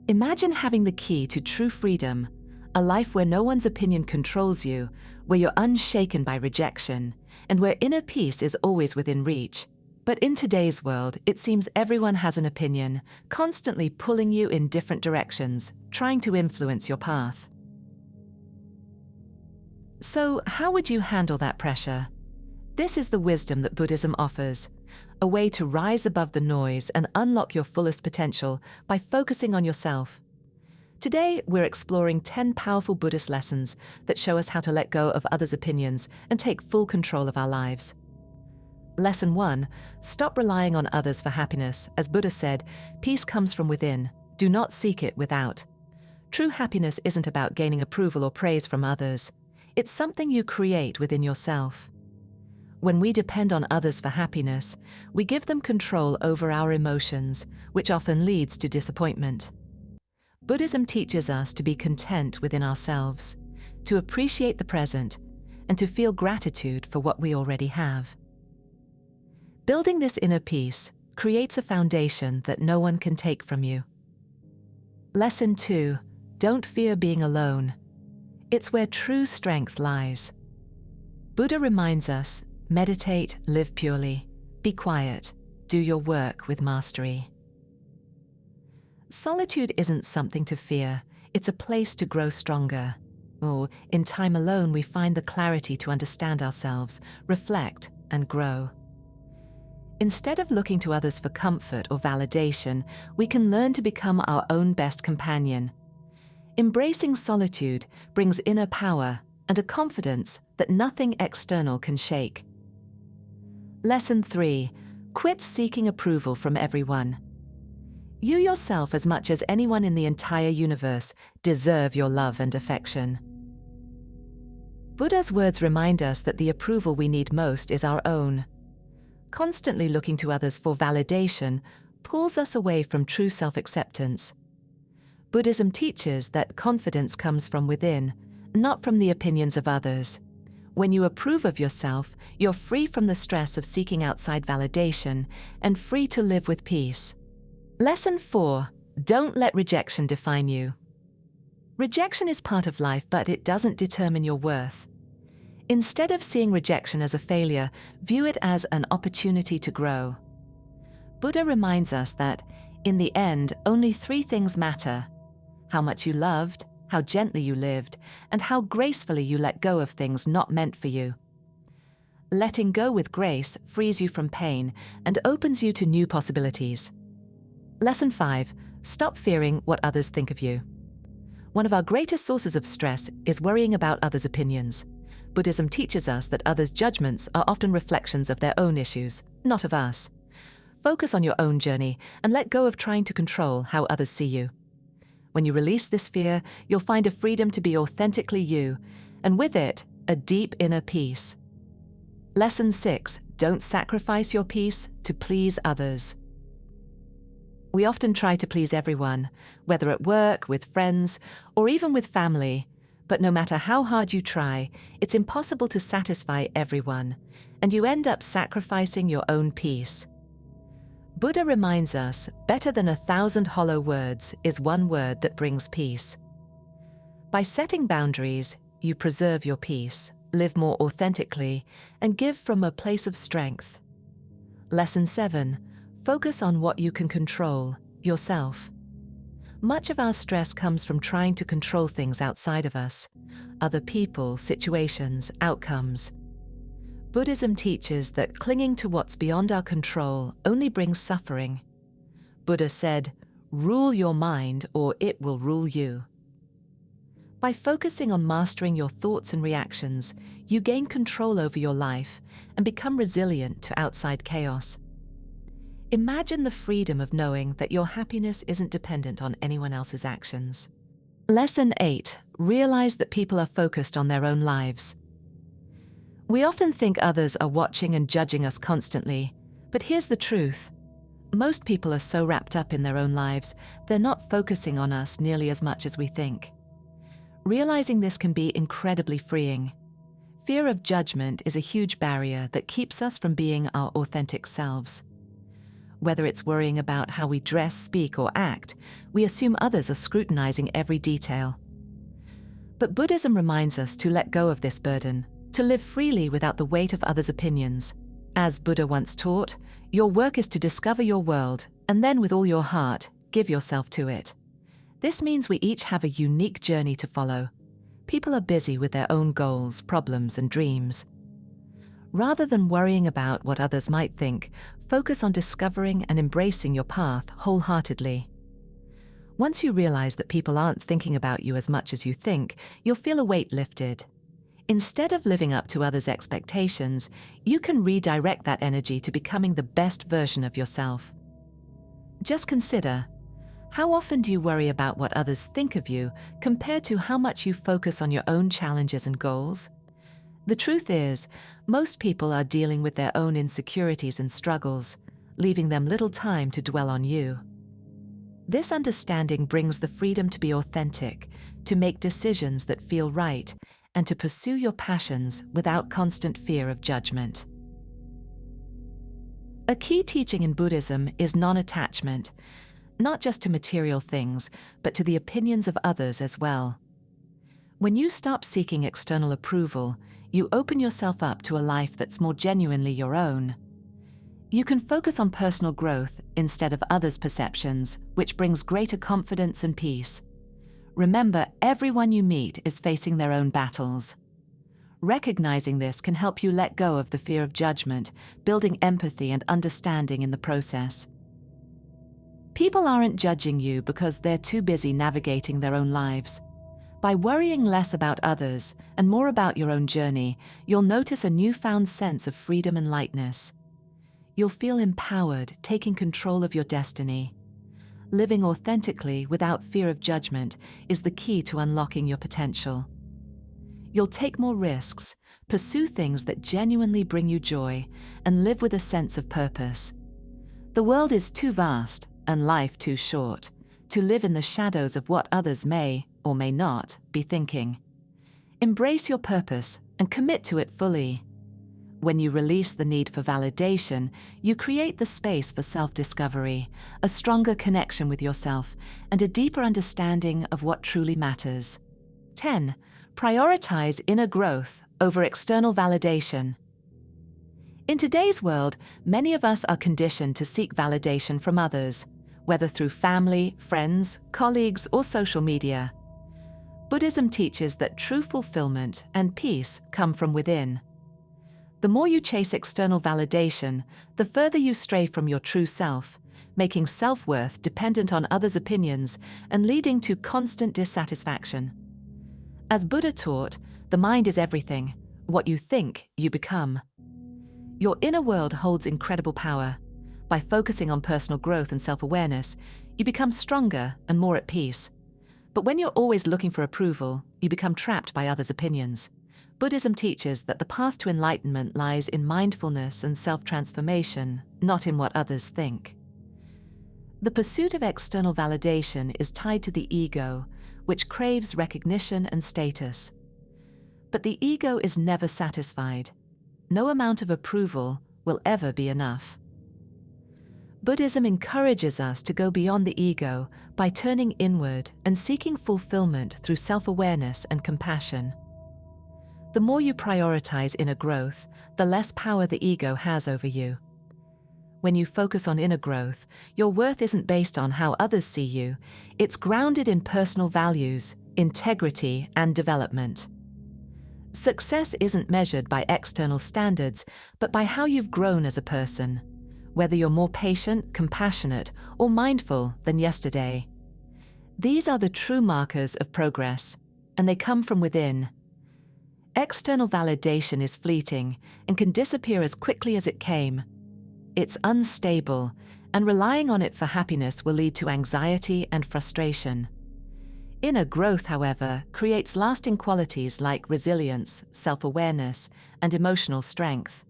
Imagine having the key to true freedom, a life where no one's opinion controls you, where you're unshaken by rejection, and where inner peace is always within reach. But in today's world, it seems everyone has an opinion, constantly pulling you in different directions, trying to influence your path. So, how would you handle that pressure? This is the wisdom that Buddhism offers, a way to rise above the noise and unlock your fullest potential by focusing on yourself. Today, we're exploring 10 powerful Buddhist lessons that show us how to let go of others' opinions and take full control of our lives. Lesson 1. Stop relying on others for happiness. As Buddha said, peace comes from within. Do not seek it without. True happiness isn't about gaining approval or praise from others. It's something you create within yourself. When we depend on others for happiness, we give them control over our emotions, which often leads to disappointment. Buddhism teaches us to be content within ourselves, to appreciate the present, and to feel gratitude for what we already have. Building this inner peace creates a foundation that no one can take from you. Lesson 2. Don't fear being alone. It's where true strength lies. Buddha reminds us, meditate, live purely, be quiet, do your work with mastery. Solitude isn't something to fear, it's a place to grow stronger. In time alone we find the clarity to understand ourselves, reflect, and grow. Instead of looking to others for comfort or validation, we can learn to become our own best companion. Embracing solitude brings inner power and a confidence that nothing external can shake. Lesson 3. Quit seeking approval from everyone. You yourself, as much as anyone in the entire universe, deserve your love and affection. Buddha's words remind us that the approval we need most is our own. Constantly looking to others for validation pulls us away from true self-acceptance. Buddhism teaches that confidence comes from within, not from the opinions of others. When you approve of yourself, you're free from the stress of seeking outside validation and free to live with peace. Lesson 4. Don't let rejection define you. Rejection is part of life, but it doesn't determine your worth. Instead of seeing rejection as a failure, view it as an opportunity to grow. Buddha reminds us that, in the end, only 3 things matter: how much you loved, how gently you lived, and how gracefully you let go of things not meant for you. Letting go with grace frees you from pain and opens you to new possibilities. Lesson 5. Stop fearing what others think of you. One of our greatest sources of stress is worrying about others' opinions. Buddhism teaches us that others' judgments are often reflections of their own issues, not of us. Focus on your own journey and let go of trying to control how others see you. When you release this fear, you'll find a freedom to be authentically you, and with it, a deep inner peace. Lesson 6. Don't sacrifice your peace to please others. We often try to please everyone, whether at work, with friends, or even with family. But no matter how hard you try, it's impossible to satisfy everyone, and you end up sacrificing your own peace. Buddha reminds us, better than 1,000 hollow words is one word that brings peace. By setting boundaries, you preserve your peace, live more authentically, and give from a place of strength. Lesson 7. Focus on what you can control, yourself. Much of our stress comes from trying to control things outside of us, other people, situations, outcomes. Buddhism teaches that clinging to what's beyond our control only brings suffering. Buddha said, "Rule your mind or it will rule you." By focusing on mastering your thoughts and reactions, you gain control over your life and become resilient to outside chaos. Imagine the freedom of knowing that your happiness isn't dependent on anyone else's actions. Lesson 8. Realize that people are focused on their own lives. We often think others are watching and judging us constantly, but here's the truth. Most people are so wrapped up in their own lives, they're not focusing on us nearly as much as we think. Realizing this can be incredibly freeing. Fear of judgment is a huge barrier that keeps us from being our authentic selves. Whether it's worrying about how we dress, speak, or act, we assume others are scrutinizing every detail. But Buddhism reminds us to let go of this burden, to live freely without the weight of others' opinions. As Buddha once taught, your work is to discover your world, and then with all your heart, give yourself to it. This means we each have a unique journey to follow. People are busy with their own goals, problems, and dreams. Rather than worrying about what others might think, focus on discovering and embracing your path wholeheartedly. Once you realize that people aren't thinking about you as much as you think, you'll feel a weight lifted. Instead of living up to others' expectations, you can redirect that energy to becoming the best version of yourself. Just consider, how often do you worry about what others think of you compared to how much you focus on your own challenges and goals? The truth is, most people are dealing with their own insecurities and struggles, leaving them little time to dwell on you. This understanding brings the freedom to be authentic, to make decisions that feel right, and to pursue your passions without constant fear of judgment. A key teaching in Buddhism is non-attachment, not just to material things, but to the opinions of others as well. When you stop seeking external approval, you open yourself up to a life that's more genuinely your own. You can focus on personal growth instead of others' perceptions, which brings greater confidence and peace. Remember, everyone you meet is facing their own battles. Recognizing this can help you let go of the fear of judgment, building empathy and understanding in the process. People aren't judging you because they're too busy navigating their own lives. By worrying less about others and more about your own journey, you'll notice a newfound sense of freedom and lightness. You'll feel empowered, taking control of your destiny. Living authentically without fear of judgment is the key to unlocking your potential. You'll take more risks, pursue things that genuinely bring you joy, and live with a sense of purpose. The world is too vast and life too short to live in the shadows of what others may or may not be thinking. Embrace your purpose and commit to it fully. When you release the need for validation, you create the space for self-discovery, a stronger connection with yourself, and a deeper understanding of what truly matters. 10. Prioritize inner growth over external validation. In today's world, many of us are conditioned to seek validation from others, whether through family, friends, colleagues, or social media. Buddhism teaches that true fulfillment and peace come from within. The more you chase external validation, the further you stray from your true self, making self-worth dependent on others' opinions and leading to constant dissatisfaction. As Buddha taught, the mind is everything. What you think, you become. Your inner world holds incredible power. By focusing on personal growth and self-awareness, you become stronger and more at peace. But when you're always looking for approval, you become trapped by others' opinions. Buddhism teaches that the path to enlightenment lies in mindfulness and self-transformation, not in what others think. The pursuit of external validation is tied to the ego, which craves recognition and status. But the ego is never satisfied. No amount of approval will ever be enough. Buddhism encourages us to go beyond the ego by turning inward and seeking fulfillment through self-awareness and compassion. The more you prioritize inner growth, the less power the ego has over you. When you focus on inner growth, your worth isn't based on how others see you. It's grounded in personal values, integrity, and development. Success isn't measured by external standards, but by how you've grown as a person, whether you're more patient, compassionate, or mindful than yesterday. These are the true markers of progress, and they come from within. External validation is fleeting and can disappear as quickly as it came. It's unstable, and relying on it for happiness will lead to anxiety and frustration. Inner growth, however, creates lasting qualities like resilience, self-awareness, and emotional strength.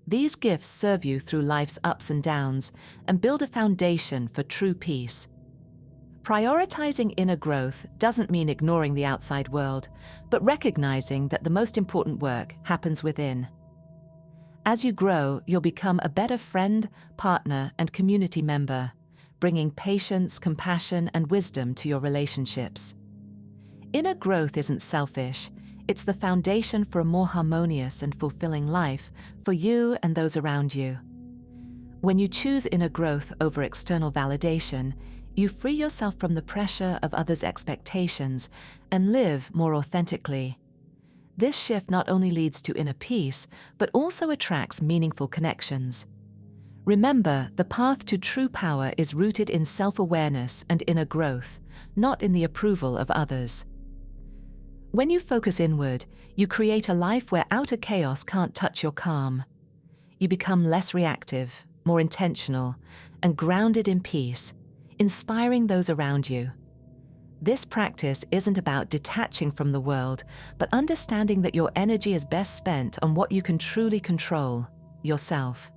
These gifts serve you through life's ups and downs and build a foundation for true peace. Prioritizing inner growth doesn't mean ignoring the outside world, but recognizing that the most important work happens within. As you grow, you'll become a better friend, partner, and community member, bringing patience, compassion, and wisdom to your relationships. Inner growth isn't selfish. It's the foundation for a more harmonious and fulfilling life for you and those around you. When you choose inner growth over external validation, you free yourself from the pressure of others' expectations and live more authentically. This shift not only leads to inner peace, but also attracts meaningful connections. Remember, the path to true power is rooted in self-awareness and inner growth, not in the approval of others. When you focus inward, you create a life where outer chaos can't touch your calm. You become less reactive, more intentional, and grounded in peace, inspiring those around you. This practice isn't about detaching from the world, but understanding that your energy is best spent on what you can truly control, yourself.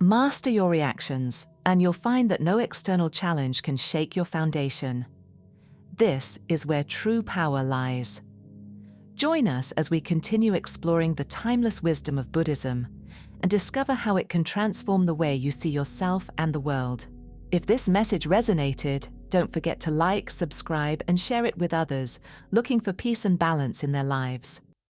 Master your reactions, and you'll find that no external challenge can shake your foundation. This is where true power lies. Join us as we continue exploring the timeless wisdom of Buddhism and discover how it can transform the way you see yourself and the world. If this message resonated, don't forget to like, subscribe, and share it with others looking for peace and balance in their lives.